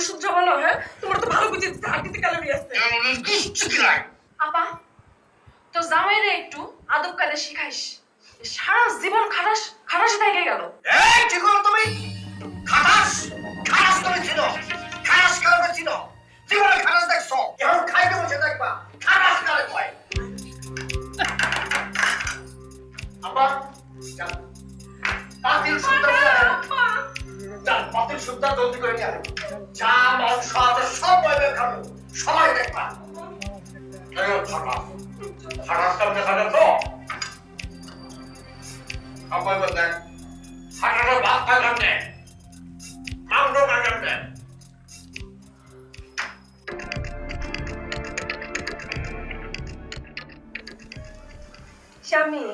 সহ্য ভালো হ্যাঁ তোমার তো ভালো বুঝে হাঁটিতে ক্যালোরি আছে আপা তো জামাইরে একটু আদব কায়দা শিখাইস সারা জীবন খাটাস খাটাসে থেকে গেল এই ঠিক হলো তুমি খাটাস খাটাস তুমি ছিল খাটাস কারণে ছিল জীবনে খাটাস দেখছো এখন খাইতে বসে দেখবা খাটাস কারে কয় আপা চল পাতিল সুদ্ধা চল পাতিল সুদ্ধা জলদি করে নিয়ে আসো চা মাংস আছে সব বাইরে খাবো সবাই দেখবা এই খাটাস খাটাসটা দেখা যাচ্ছে apa benar? Ada bakal kan deh, mau dong kan deh. স্বামী